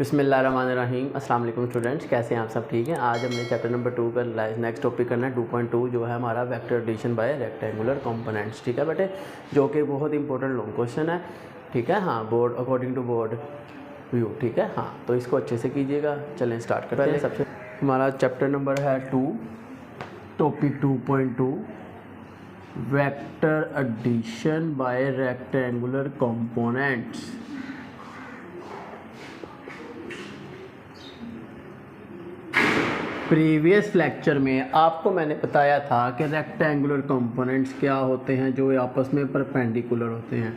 बिस्मिल्लाहिर्रहमानिर्रहीम। अस्सलाम वालेकुम स्टूडेंट्स, कैसे हैं आप सब? ठीक हैं। आज हमने चैप्टर नंबर 2 का नेक्स्ट टॉपिक करना है 2.2 जो है हमारा vector addition by rectangular components. ठीक है बेटे, जो कि बहुत इंपॉर्टेंट लॉन्ग क्वेश्चन है। ठीक है, हाँ, board according to board view. ठीक है, हाँ, तो इसको अच्छे से कीजिएगा। चलें स्टार्ट करते हैं। सबसे हमारा चैप्टर नंबर है 2, topic 2.2 vector addition by rectangular components. Previous lecture में आपको मैंने बताया था कि रेक्टेंगुलर कंपोनेंट्स क्या होते हैं, जो आपस में परपेंडिकुलर होते हैं।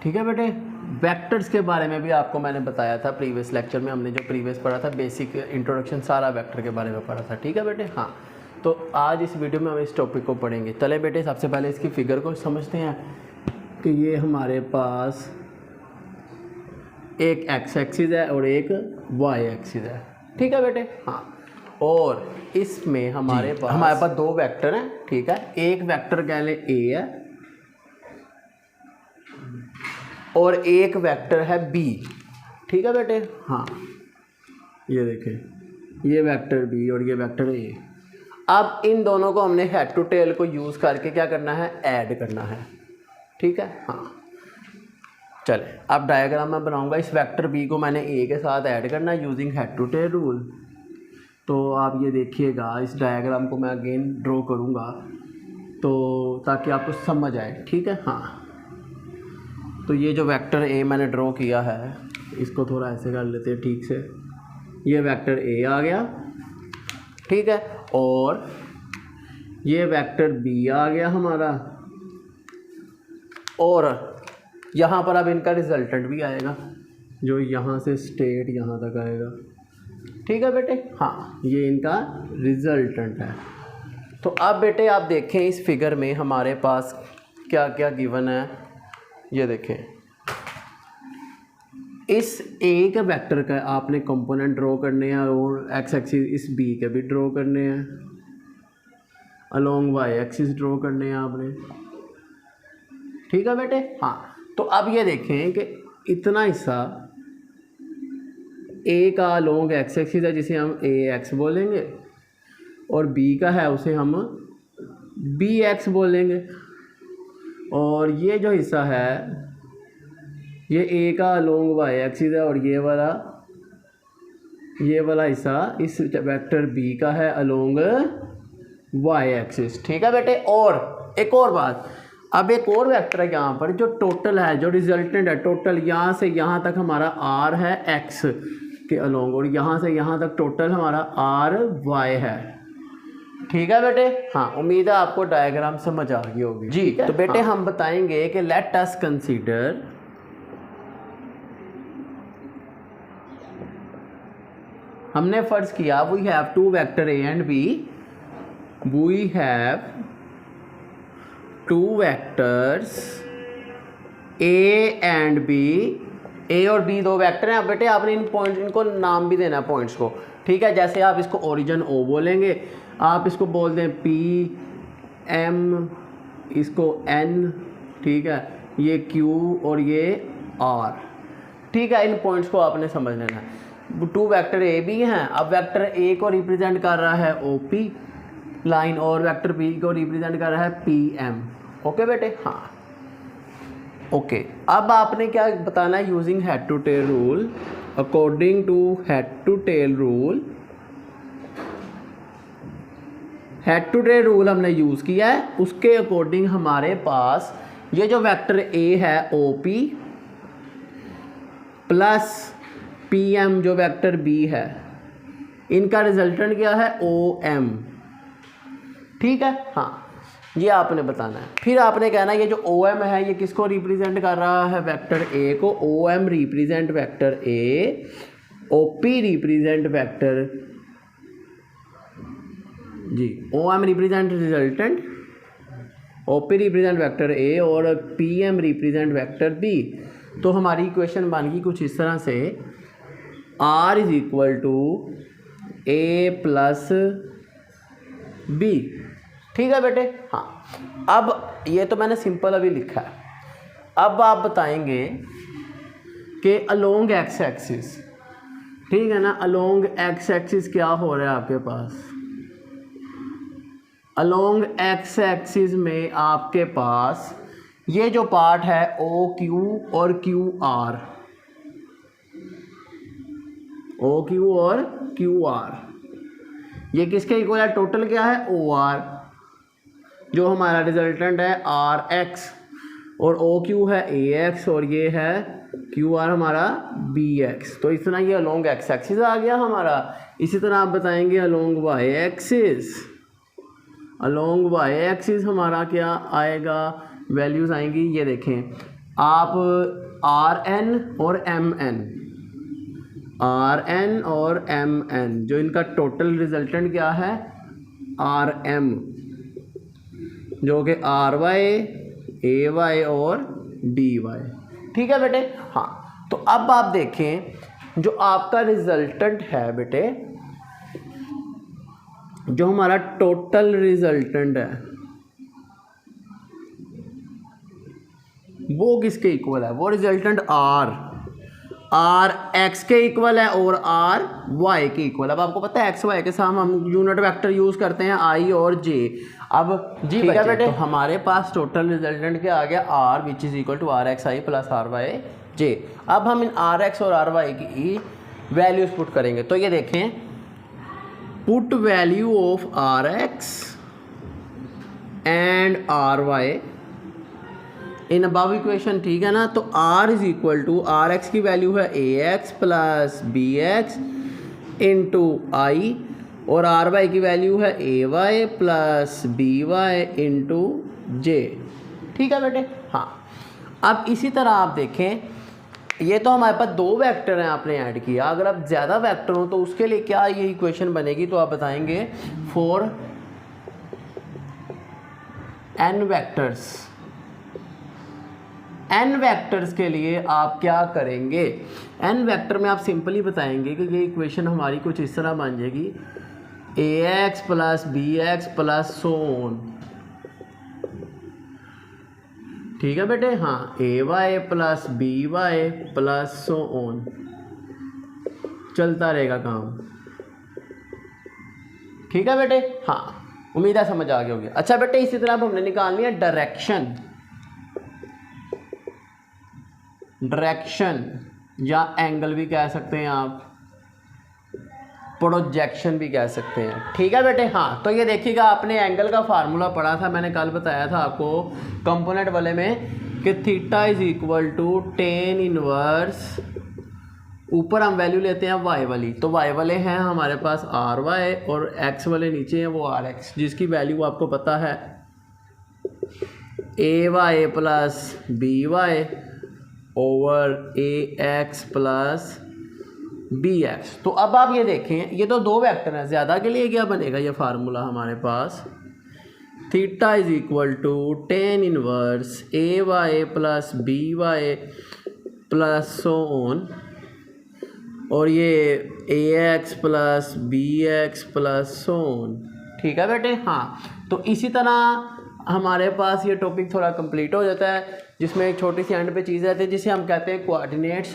ठीक है बेटे, वेक्टर्स के बारे में भी आपको मैंने बताया था प्रीवियस लेक्चर में। हमने जो प्रीवियस पढ़ा था बेसिक इंट्रोडक्शन सारा वेक्टर के बारे में पढ़ा था। ठीक है बेटे, हाँ, तो आज इस वीडियो में हम इस टॉपिक को पढ़ेंगे। चले बेटे, सबसे पहले इसकी फिगर को समझते हैं कि ये हमारे पास एक एक्स एक्सिस है और एक वाई एक्सिस है। ठीक है बेटे, हाँ, और इसमें हमारे पास दो वेक्टर हैं। ठीक है, एक वेक्टर कह ले ए है और एक वेक्टर है बी। ठीक है बेटे, हाँ, ये देखें, ये वेक्टर बी और ये वेक्टर ए। अब इन दोनों को हमने हेड टू टेल को यूज़ करके क्या करना है, ऐड करना है। ठीक है, हाँ, चले अब डायग्राम मैं बनाऊंगा। इस वेक्टर बी को मैंने ए के साथ ऐड करना है using head to tail rule. तो आप ये देखिएगा, इस डायग्राम को मैं अगेन ड्रॉ करूंगा तो ताकि आपको समझ आए। ठीक है, हाँ, तो ये जो वेक्टर ए मैंने ड्रॉ किया है, इसको थोड़ा ऐसे कर लेते हैं ठीक से। ये वेक्टर ए आ गया, ठीक है, और ये वेक्टर बी आ गया हमारा, और यहाँ पर अब इनका रिजल्टेंट भी आएगा जो यहाँ से स्ट्रेट यहाँ तक आएगा। ठीक है बेटे, हाँ, ये इनका रिजल्टेंट है। तो अब बेटे आप देखें इस फिगर में हमारे पास क्या क्या गिवन है। ये देखें, इस ए के वेक्टर का आपने कंपोनेंट ड्रॉ करने हैं और एक्स एक्सिस इस बी के भी ड्रॉ करने हैं, अलोंग वाई एक्सिस ड्रॉ करने हैं आपने। ठीक है बेटे, हाँ, तो अब ये देखें कि इतना हिस्सा ए का अलोंग एक्स एक्सिस है जिसे हम ए एक्स बोलेंगे, और बी का है उसे हम बी एक्स बोलेंगे, और ये जो हिस्सा है ये ए का अलोंग वाई एक्सिस है, और ये वाला हिस्सा इस वेक्टर बी का है अलोंग वाई एक्सिस। ठीक है बेटे, और एक और बात, अब एक और वेक्टर है यहाँ पर जो टोटल है, जो रिजल्टेंट है टोटल, यहाँ से यहाँ तक हमारा आर है एक्स के अलोंग, और यहाँ से यहाँ तक टोटल हमारा आर वाई है। ठीक है बेटे, हाँ, उम्मीद है आपको डायग्राम समझ आ गई होगी जी। तो बेटे, हाँ, हम बताएंगे कि लेट अस कंसीडर हमने फर्ज किया we have two vector A and B, we have two vectors A and B, A और बी दो वेक्टर हैं। अब बेटे आपने इनको नाम भी देना है पॉइंट्स को। ठीक है, जैसे आप इसको ओरिजिन ओ बोलेंगे, आप इसको बोल दें पी एम, इसको एन, ठीक है, ये क्यू और ये आर। ठीक है, इन पॉइंट्स को आपने समझ लेना है। टू वेक्टर ए बी हैं। अब वेक्टर ए को रिप्रेजेंट कर रहा है ओ पी लाइन, और वेक्टर बी को रिप्रेजेंट कर रहा है पी एम। ओके बेटे, हाँ, ओके। अब आपने क्या बताना है, using head to tail rule, according to head to tail rule, head to tail rule हमने यूज किया है, उसके अकॉर्डिंग हमारे पास ये जो वेक्टर ए है O P plus P M जो वेक्टर बी है, इनका रिजल्टेंट क्या है, ओ एम। ठीक है, हाँ, ये आपने बताना है। फिर आपने कहना है ये जो ओ एम है ये किसको रिप्रेजेंट कर रहा है, वेक्टर ए को। O M represent vector A, O P represent vector G, O M represent resultant, O P represent vector A और P M represent vector B. तो हमारी इक्वेशन बन गई कुछ इस तरह से, R is equal to A plus B. ठीक है बेटे, हाँ, अब ये तो मैंने सिंपल अभी लिखा है। अब आप बताएंगे कि अलोंग एक्स एक्सिस, ठीक है ना, अलोंग एक्स एक्सिस क्या हो रहा है आपके पास, अलोंग एक्स एक्सिस में आपके पास ये जो पार्ट है ओ क्यू और क्यू आर, ओ क्यू और क्यू आर, ये किसके इक्वल है, टोटल क्या है ओ आर, जो हमारा रिजल्टेंट है आर एक्स, और ओ क्यू है ए एक्स, और ये है क्यू आर हमारा बी एक्स। तो इस तरह ये अलोंग एक्स एक्सिस आ गया हमारा। इसी तरह आप बताएंगे along Y axis, along Y axis हमारा क्या आएगा, वैल्यूज़ आएंगी, ये देखें आप आर एन और एम एन, आर एन और एम एन, जो इनका टोटल रिजल्टेंट क्या है आर एम, जो कि आर वाई, ए वाई और डी वाई, ठीक है बेटे। हाँ, तो अब आप देखें जो आपका रिजल्टेंट है बेटे, जो हमारा टोटल रिजल्टेंट है वो किसके इक्वल है, वो रिजल्टेंट आर एक्स के इक्वल है और आर वाई के इक्वल। अब आपको पता है एक्स वाई के साथ हम यूनिट वेक्टर यूज करते हैं आई और जे। अब जी ठीक है बेटे, तो हमारे पास टोटल रिजल्टेंट क्या आ गया, R which is equal to R X I plus R Y J. अब हम इन आर एक्स और आर वाई की वैल्यूज पुट करेंगे, तो ये देखें put value of R X and R Y in above equation, ठीक है ना। तो r is equal to R X की वैल्यू है A X plus B X into I, और आर वाई की वैल्यू है A Y plus B Y into जे, ठीक है बेटे। हाँ, अब इसी तरह आप देखें, ये तो हमारे पास दो वेक्टर हैं आपने ऐड किया, अगर अब ज़्यादा वेक्टर हो तो उसके लिए क्या ये इक्वेशन बनेगी, तो आप बताएंगे for n vectors, n vectors के लिए आप क्या करेंगे, n वेक्टर में आप सिंपली बताएंगे कि ये इक्वेशन हमारी कुछ इस तरह बन जाएगी, A X plus B X plus so on, ठीक है बेटे। हाँ, A Y plus B Y plus so on, चलता रहेगा काम, ठीक है बेटे। हाँ, उम्मीद है समझ आ गई होगी। अच्छा बेटे, इसी तरह अब हमने निकालनी है डायरेक्शन, डायरेक्शन या एंगल भी कह सकते हैं आप, प्रोजेक्शन भी कह सकते हैं, ठीक है बेटे। हाँ, तो ये देखिएगा आपने एंगल का फार्मूला पढ़ा था, मैंने कल बताया था आपको कंपोनेंट वाले में कि theta is equal to tan inverse, ऊपर हम वैल्यू लेते हैं वाई वाली, तो वाई वाले हैं हमारे पास आर वाई और एक्स वाले नीचे हैं वो आर एक्स, जिसकी वैल्यू आपको पता है A Y plus B Y over A X plus B X. तो अब आप ये देखें, ये तो दो वेक्टर हैं, ज़्यादा के लिए क्या बनेगा ये फार्मूला हमारे पास, theta is equal to tan inverse A Y plus B Y plus so on, और ये A X plus B X plus so on, ठीक है बेटे। हाँ, तो इसी तरह हमारे पास ये टॉपिक थोड़ा कंप्लीट हो जाता है, जिसमें एक छोटी सी एंड पे चीज़ आती है जिसे हम कहते हैं कोऑर्डिनेट्स,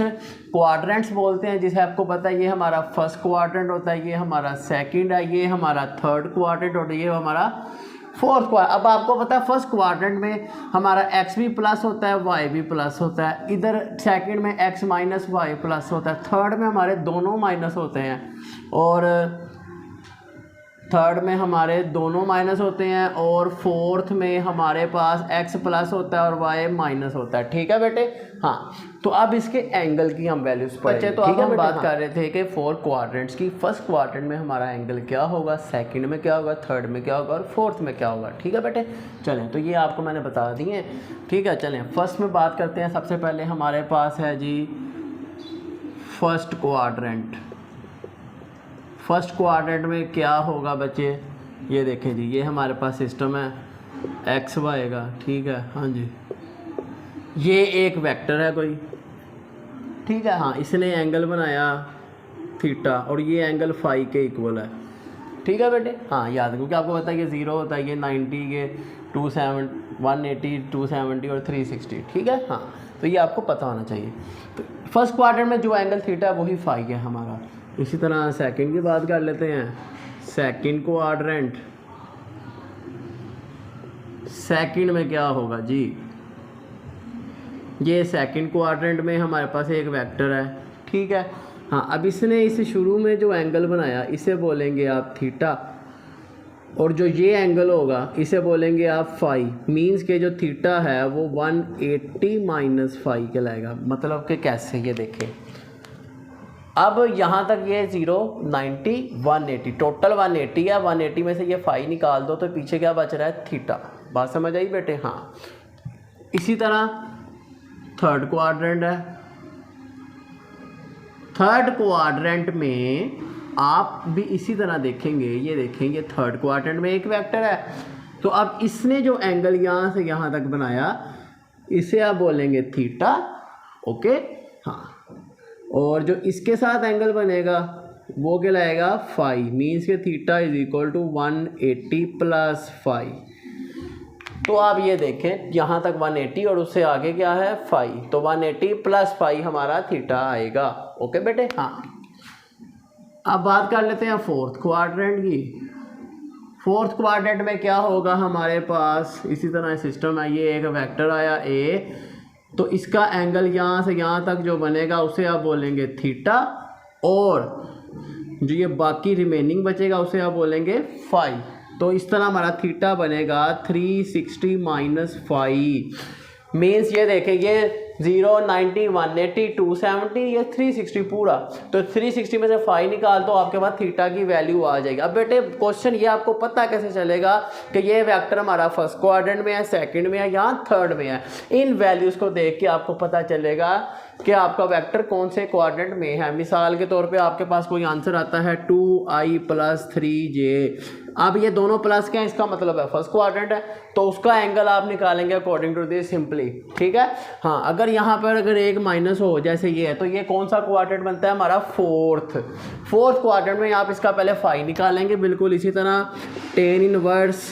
क्वाड्रेंट्स बोलते हैं, जिसे आपको पता है ये हमारा फर्स्ट क्वाड्रेंट होता है, ये हमारा सेकंड है, ये हमारा थर्ड क्वाड्रेंट होता है, ये हमारा फोर्थ क्वाड्रेंट। अब आपको पता है फर्स्ट क्वाड्रेंट में हमारा एक्स भी प्लस होता है, वाई भी प्लस होता है, इधर सेकंड में एक्स माइनस वाई प्लस होता है, थर्ड में हमारे दोनों माइनस होते हैं, और थर्ड में हमारे दोनों माइनस होते हैं, और फोर्थ में हमारे पास एक्स प्लस होता है और वाई माइनस होता है, ठीक है बेटे। हाँ, तो अब इसके एंगल की हम वैल्यूज पढ़ेंगे। तो अब हम बात कर रहे थे कि फोर क्वाड्रेंट्स की, फर्स्ट क्वाड्रेंट में हमारा एंगल क्या होगा, सेकंड में क्या होगा, थर्ड में क्या होगा और फोर्थ में क्या होगा, ठीक है बेटे। चलें, तो ये आपको मैंने बता दिए, ठीक है। चलें, फर्स्ट में बात करते हैं। सबसे पहले हमारे पास है जी फर्स्ट क्वाड्रेंट। फर्स्ट क्वाड्रेंट में क्या होगा बच्चे, ये देखें जी, ये हमारे पास सिस्टम है एक्स वाई का, ठीक है। हाँ जी, ये एक वेक्टर है कोई, ठीक है। हाँ, इसने एंगल बनाया थीटा और ये एंगल फाई के इक्वल है, ठीक है बेटे। हाँ, याद, क्योंकि आपको पता है ये 0 होता है, ये 90 के 180, 270 और 360, ठीक है। हाँ, तो ये आपको पता होना चाहिए। तो फर्स्ट क्वाड्रेंट में जो एंगल थीटा है वही फाई है हमारा। इसी तरह सेकंड की बात कर लेते हैं। सेकंड क्वाड्रेंट, सेकंड में क्या होगा जी, ये सेकंड क्वाड्रेंट में हमारे पास एक वेक्टर है, ठीक है। हाँ, अब इसने इस शुरू में जो एंगल बनाया इसे बोलेंगे आप थीटा, और जो ये एंगल होगा इसे बोलेंगे आप फाई। मींस के जो थीटा है वो 180 माइनस फाई कहलाएगा। मतलब कि कैसे, ये देखें, अब यहाँ तक ये 0, 90, 180, टोटल 180 है। 180 में से ये फाई निकाल दो तो पीछे क्या बच रहा है, थीटा। बात समझ आई बेटे? हाँ। इसी तरह थर्ड क्वाड्रेंट है। थर्ड क्वाड्रेंट में आप भी इसी तरह देखेंगे, ये देखेंगे थर्ड क्वाड्रेंट में एक वेक्टर है। तो अब इसने जो एंगल यहाँ से यहाँ तक बनाया इसे आप बोलेंगे थीटा, ओके। हाँ, और जो इसके साथ एंगल बनेगा वो कहलाएगा फाई। मीन्स के theta is equal to 180 plus phi. तो आप ये देखें, यहाँ तक 180 और उससे आगे क्या है, फाई। तो 180 प्लस फाई हमारा थीटा आएगा, ओके बेटे। हाँ, अब बात कर लेते हैं फोर्थ क्वाड्रेंट की। फोर्थ क्वाड्रेंट में क्या होगा हमारे पास, इसी तरह सिस्टम है। ये एक वेक्टर आया ए, तो इसका एंगल यहाँ से यहाँ तक जो बनेगा उसे आप बोलेंगे थीटा, और जो ये बाकी रिमेनिंग बचेगा उसे आप बोलेंगे फाई। तो इस तरह हमारा थीटा बनेगा 360 माइनस फाई। मीन्स ये देखें, ये 0, 90, 180, 270, ये 360 पूरा। तो 360 में से फाई निकाल तो आपके पास थीटा की वैल्यू आ जाएगी। अब बेटे क्वेश्चन ये आपको पता कैसे चलेगा कि ये वेक्टर हमारा फर्स्ट क्वाड्रेंट में है, सेकंड में है या थर्ड में है। इन वैल्यूज़ को देख के आपको पता चलेगा कि आपका वेक्टर कौन से क्वाड्रेंट में है। मिसाल के तौर पे आपके पास कोई आंसर आता है 2i + 3j। अब ये दोनों प्लस के हैं, इसका मतलब है फर्स्ट क्वाड्रेंट है, तो उसका एंगल आप निकालेंगे अकॉर्डिंग टू दिस सिंपली, ठीक है। हाँ, अगर यहाँ पर अगर एक माइनस हो जैसे ये है, तो ये कौन सा क्वाड्रेंट बनता है हमारा, फोर्थ क्वाड्रेंट में आप इसका पहले फाई निकालेंगे, बिल्कुल इसी तरह tan इनवर्स,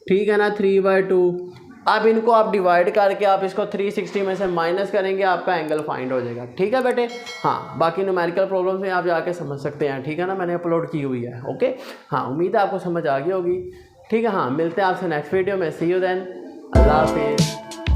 ठीक है ना, 3/2। अब इनको आप डिवाइड करके आप इसको 360 में से माइनस करेंगे, आपका एंगल फाइंड हो जाएगा, ठीक है बेटे। हाँ, बाकी न्यूमेरिकल प्रॉब्लम्स में आप जाके समझ सकते हैं, ठीक है ना, मैंने अपलोड की हुई है, ओके। हाँ, उम्मीद है आपको समझ आ गई होगी, ठीक है। हाँ, मिलते हैं आपसे नेक्स्ट वीडियो में। सी यू देन, अल्लाह हाफिज़।